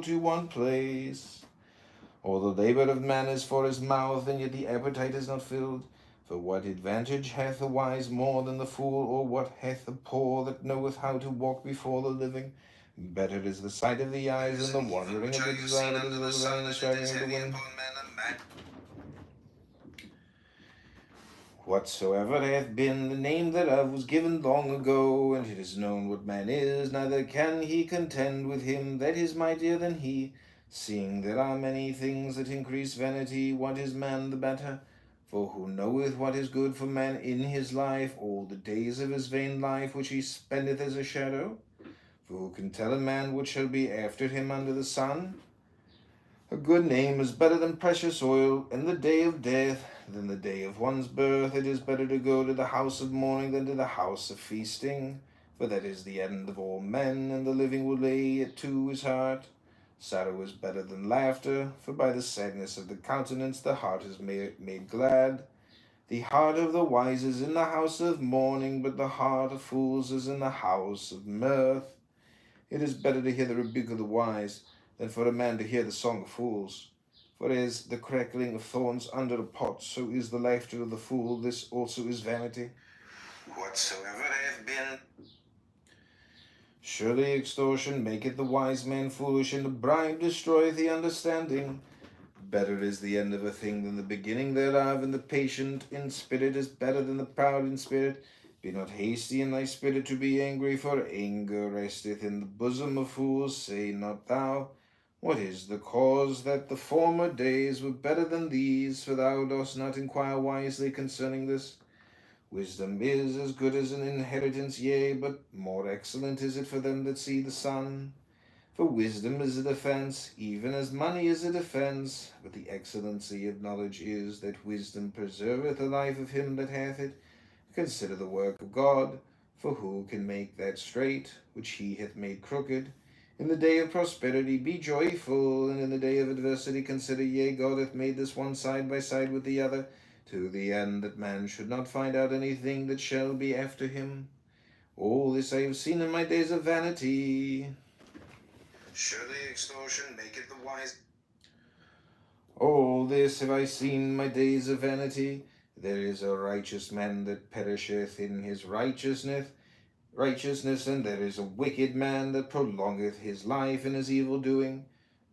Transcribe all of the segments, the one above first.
to one place. All the labor of man is for his mouth, and yet the appetite is not filled. For what advantage hath the wise more than the fool, or what hath the poor that knoweth how to walk before the living? Better is the sight of the eyes than the wandering of the desire of the vain and striving of the wind. Whatsoever hath been, the name thereof was given long ago, and it is known what man is, neither can he contend with him that is mightier than he. Seeing there are many things that increase vanity, what is man the better? For who knoweth what is good for man in his life, all the days of his vain life which he spendeth as a shadow? For who can tell a man what shall be after him under the sun? A good name is better than precious oil in the day of death, than the day of one's birth. It is better to go to the house of mourning than to the house of feasting, for that is the end of all men, and the living will lay it to his heart. Sorrow is better than laughter, for by the sadness of the countenance the heart is made glad. The heart of the wise is in the house of mourning, but the heart of fools is in the house of mirth. It is better to hear the rebuke of the wise than for a man to hear the song of fools. For as the crackling of thorns under a pot, so is the laughter of the fool. This also is vanity. Whatsoever hath been. Surely extortion maketh the wise man foolish, and a bribe destroyeth the understanding. Better is the end of a thing than the beginning thereof, and the patient in spirit is better than the proud in spirit. Be not hasty in thy spirit to be angry, for anger resteth in the bosom of fools. Say not thou, what is the cause that the former days were better than these? For thou dost not inquire wisely concerning this. Wisdom is as good as an inheritance, yea, but more excellent is it for them that see the sun. For wisdom is a defense, even as money is a defense. But the excellency of knowledge is that wisdom preserveth the life of him that hath it. Consider the work of God, for who can make that straight which he hath made crooked? In the day of prosperity be joyful, and in the day of adversity consider, yea, God hath made this one side by side with the other, to the end that man should not find out anything that shall be after him. All this I have seen in my days of vanity. Surely extortion maketh the wise. All this have I seen in my days of vanity. There is a righteous man that perisheth in his righteousness, and there is a wicked man that prolongeth his life in his evil doing.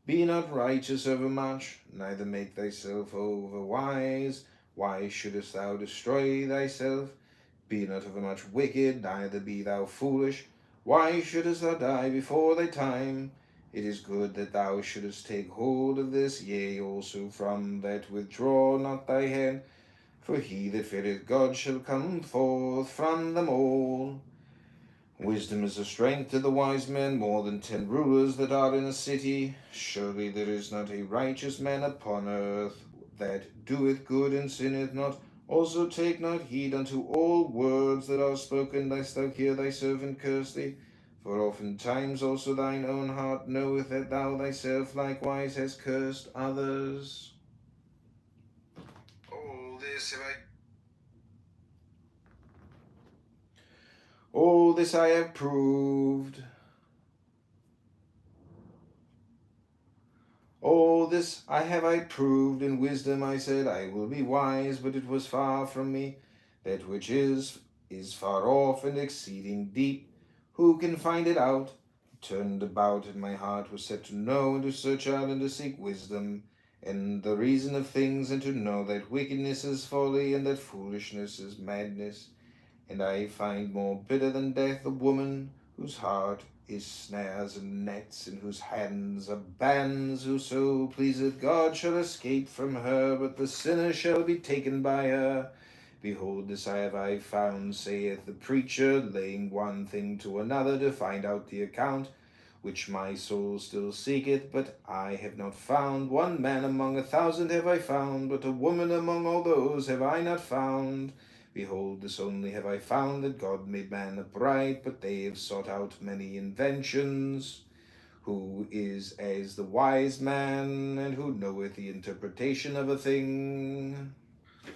Be not righteous overmuch, neither make thyself over wise. Why shouldest thou destroy thyself? Be not overmuch wicked, neither be thou foolish. Why shouldest thou die before thy time? It is good that thou shouldest take hold of this, yea, also from that withdraw not thy hand. For he that feareth God shall come forth from them all. Wisdom is a strength to the wise man, more than 10 rulers that are in a city. Surely there is not a righteous man upon earth that doeth good and sinneth not. Also take not heed unto all words that are spoken, lest thou hear thy servant curse thee. For oftentimes also thine own heart knoweth that thou thyself likewise hast cursed others. All this have I All this I have proved. All this have I proved. In wisdom I said, I will be wise, but it was far from me. That which is far off and exceeding deep. Who can find it out? Turned about, and my heart was set to know, and to search out, and to seek wisdom, and the reason of things, and to know that wickedness is folly, and that foolishness is madness. And I find more bitter than death a woman whose heart is snares and nets, in whose hands are bands. Whoso pleaseth God shall escape from her, but the sinner shall be taken by her. Behold, this have I found, saith the preacher, laying one thing to another to find out the account, which my soul still seeketh, but I have not found. One man among 1,000 have I found, but a woman among all those have I not found. Behold, this only have I found, that God made man upright, but they have sought out many inventions. Who is as the wise man, and who knoweth the interpretation of a thing?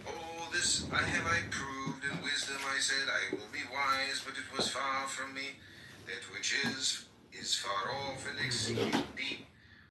All this have I proved, in wisdom I said, I will be wise, but it was far from me. That which is far off and exceeding deep.